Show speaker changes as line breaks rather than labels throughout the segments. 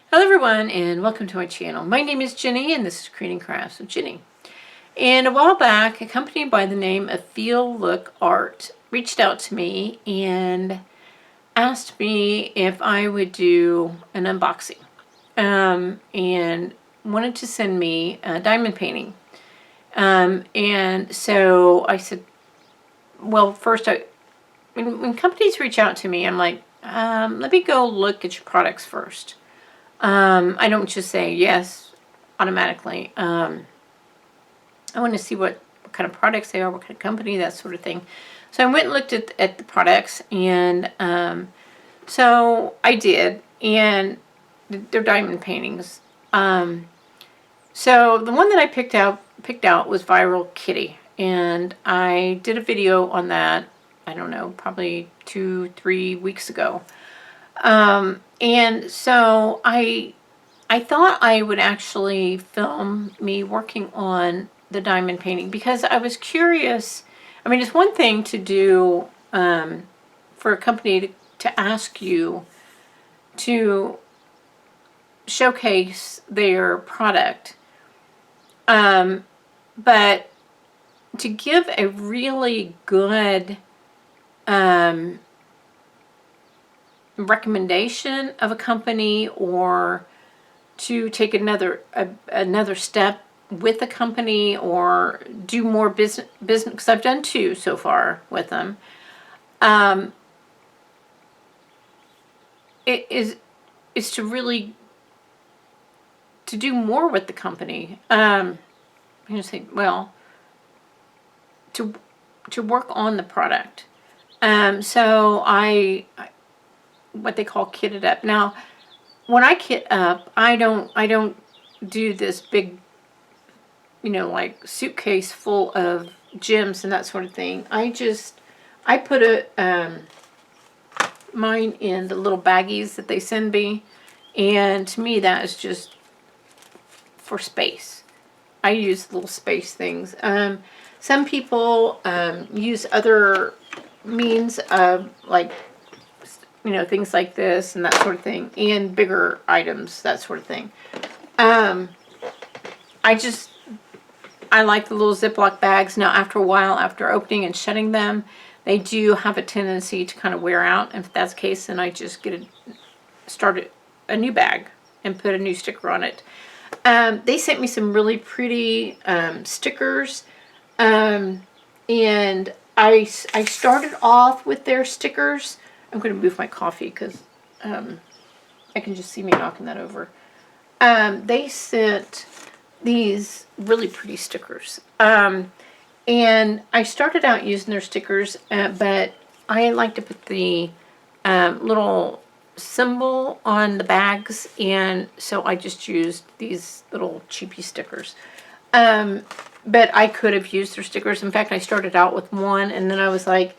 Hello everyone and welcome to my channel. My name is Jenny and this is Creating Crafts with Jenny. And a while back, a company by the name of Feelook Art reached out to me and asked me if I would do an unboxing and wanted to send me a diamond painting. And so I said, well, first, when companies reach out to me, I'm like, let me go look at your products first. I don't just say yes automatically. I want to see what kind of products they are, what kind of company, that sort of thing. So I went and looked at the products, and so I did, and they're diamond paintings. So the one that I picked out was Viral Kitty, and I did a video on that, I don't know, probably 2-3 weeks ago. And so I thought I would actually film me working on the diamond painting because I was curious. I mean, it's one thing to do for a company to ask you to showcase their product, but to give a really good recommendation of a company, or to take another step with the company, or do more business, because I've done 2 so far with them. It is to really to do more with the company. I'm going to say, well, to work on the product. So I what they call kitted up. Now, when I kit up, I don't do this big, like suitcase full of gems and that sort of thing. I put mine in the little baggies that they send me, and to me that is just for space. I use little space things. Some people use other means of, like, things like this and that sort of thing, and bigger items, that sort of thing. I like the little Ziploc bags. Now, after a while, after opening and shutting them, they do have a tendency to kind of wear out. And if that's the case, then I just start a new bag and put a new sticker on it. They sent me some really pretty stickers, and I started off with their stickers. I'm going to move my coffee because I can just see me knocking that over. They sent these really pretty stickers. And I started out using their stickers, but I like to put the little symbol on the bags, and so I just used these little cheapy stickers. But I could have used their stickers. In fact, I started out with one, and then I was like,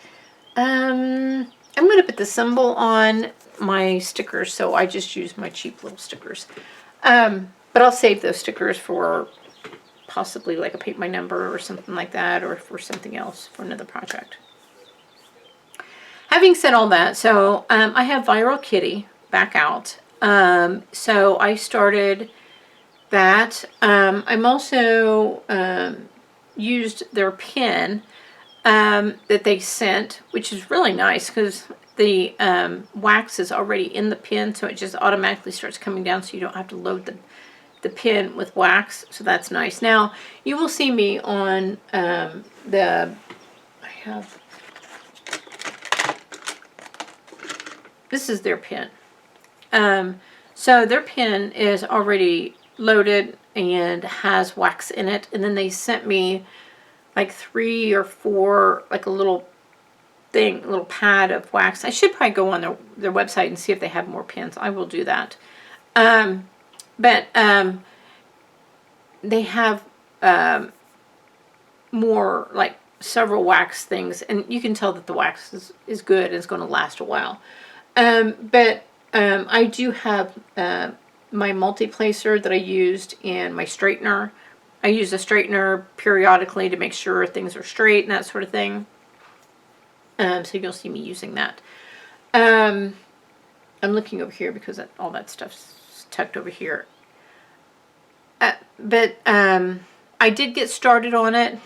I'm going to put the symbol on my stickers, so I just use my cheap little stickers. But I'll save those stickers for possibly like a paint my number or something like that, or for something else, for another project. Having said all that, so I have Viral Kitty back out. So I started that. I'm also used their pen that they sent, which is really nice because the wax is already in the pen, so it just automatically starts coming down, so you don't have to load the pen with wax. So that's nice. Now, you will see me on this is their pen. So their pen is already loaded and has wax in it, and then they sent me like 3 or 4, like a little pad of wax. I should probably go on their website and see if they have more pens. I will do that. But they have more, like, several wax things, and you can tell that the wax is good and it's going to last a while. But I do have my multi-placer that I used, and my straightener. I use a straightener periodically to make sure things are straight and that sort of thing. So you'll see me using that. I'm looking over here because all that stuff's tucked over here. But I did get started on it.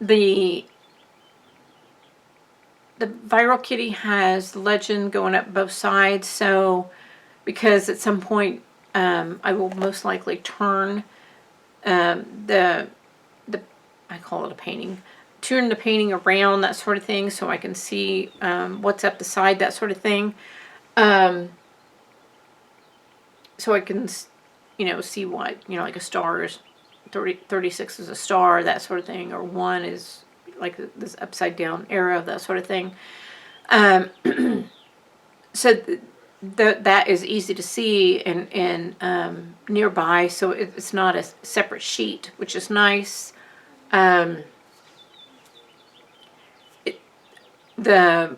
The Viral Kitty has legend going up both sides, so because at some point I will most likely turn the I call it a painting, turn the painting around, that sort of thing, so I can see what's up the side, that sort of thing. So I can, see what, like a star is 36 is a star, that sort of thing, or 1 is like this upside down arrow, that sort of thing. So that is easy to see and nearby, so it's not a separate sheet, which is nice. The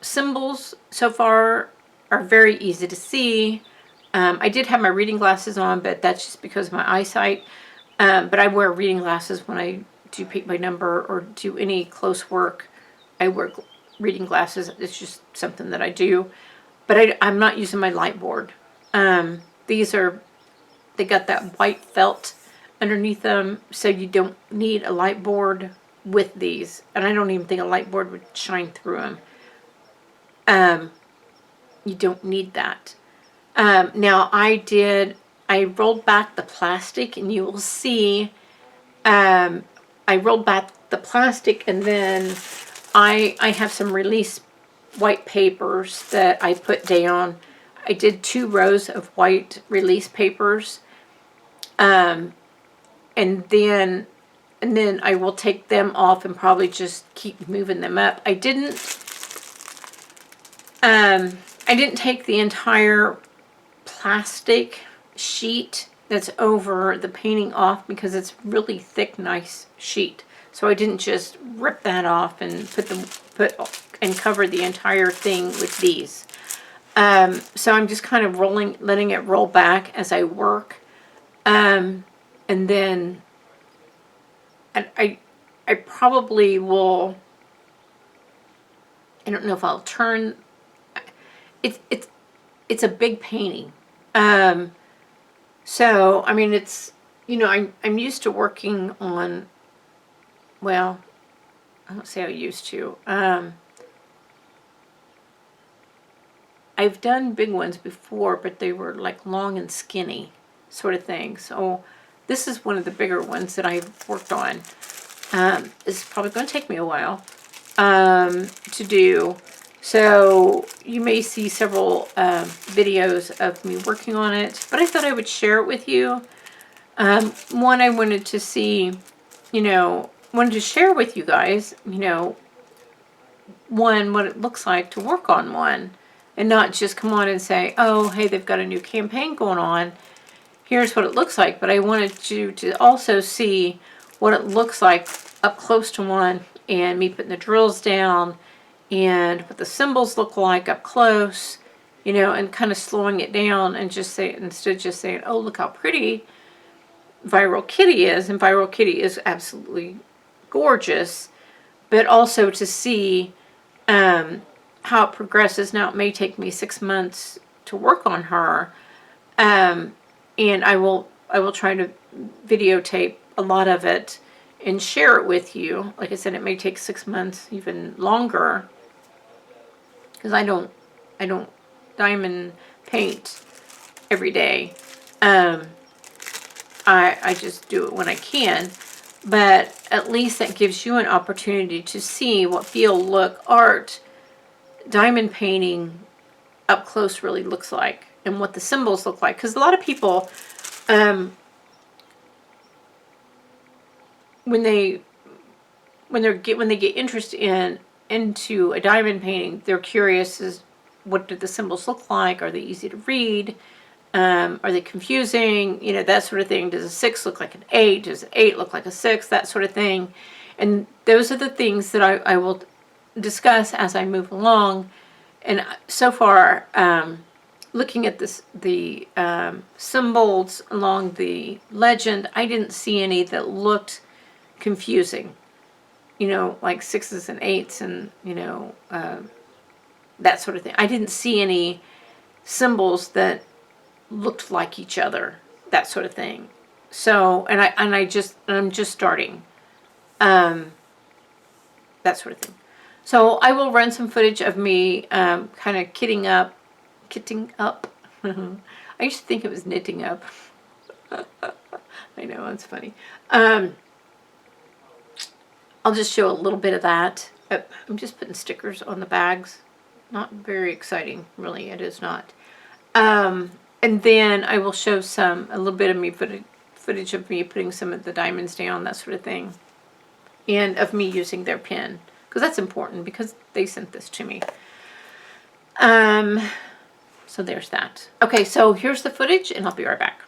symbols so far are very easy to see. I did have my reading glasses on, but that's just because of my eyesight. But I wear reading glasses when I do paint by number or do any close work. I wear reading glasses. It's just something that I do. But I'm not using my light board. They got that white felt underneath them, so you don't need a light board with these. And I don't even think a light board would shine through them. You don't need that. Now I rolled back the plastic, and you will see, I rolled back the plastic, and then I have some release white papers that I put down. I did 2 rows of white release papers, and then I will take them off and probably just keep moving them up. I didn't take the entire plastic sheet that's over the painting off because it's really thick, nice sheet. So I didn't just rip that off and and cover the entire thing with these. So I'm just kind of letting it roll back as I work, and then I probably will. I don't know if I'll turn. It's a big painting. So I mean, it's, I'm used to working on, well, I don't say I used to. I've done big ones before, but they were like long and skinny sort of thing. So this is one of the bigger ones that I've worked on. It's probably going to take me a while to do. So you may see several videos of me working on it, but I thought I would share it with you. One, I wanted to see, wanted to share with you guys, one, what it looks like to work on one, and not just come on and say, oh, hey, they've got a new campaign going on. Here's what it looks like. But I wanted you to also see what it looks like up close to one, and me putting the drills down, and what the symbols look like up close, and kind of slowing it down and just say, instead of just saying, oh, look how pretty Viral Kitty is, and Viral Kitty is absolutely gorgeous, but also to see how it progresses. Now, it may take me 6 months to work on her, and I will try to videotape a lot of it and share it with you. Like I said, it may take 6 months, even longer, because I don't diamond paint every day. I just do it when I can, but at least that gives you an opportunity to see what Feelook Art diamond painting up close really looks like, and what the symbols look like. Because a lot of people, when they get interested into a diamond painting, they're curious as what do the symbols look like? Are they easy to read? Are they confusing? That sort of thing. Does a 6 look like an 8? Does an 8 look like a 6? That sort of thing. And those are the things that I will discuss as I move along. And so far, looking at the symbols along the legend, I didn't see any that looked confusing. Like 6s and 8s and, that sort of thing. I didn't see any symbols that looked like each other, that sort of thing. So, and I'm just starting, that sort of thing. So I will run some footage of me kind of kitting up. I used to think it was knitting up. I know, it's funny. I'll just show a little bit of that. I'm just putting stickers on the bags. Not very exciting, really. It is not. And then I will show a little bit of me footage of me putting some of the diamonds down, that sort of thing, and of me using their pen, because that's important because they sent this to me. So there's that. Okay, so here's the footage, and I'll be right back.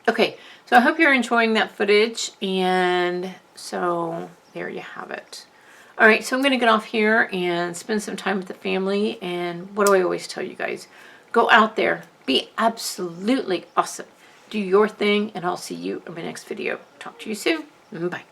Okay, so I hope you're enjoying that footage, and so there you have it. All right, so I'm going to get off here and spend some time with the family, and what do I always tell you guys? Go out there, be absolutely awesome. Do your thing, and I'll see you in my next video. Talk to you soon. Bye.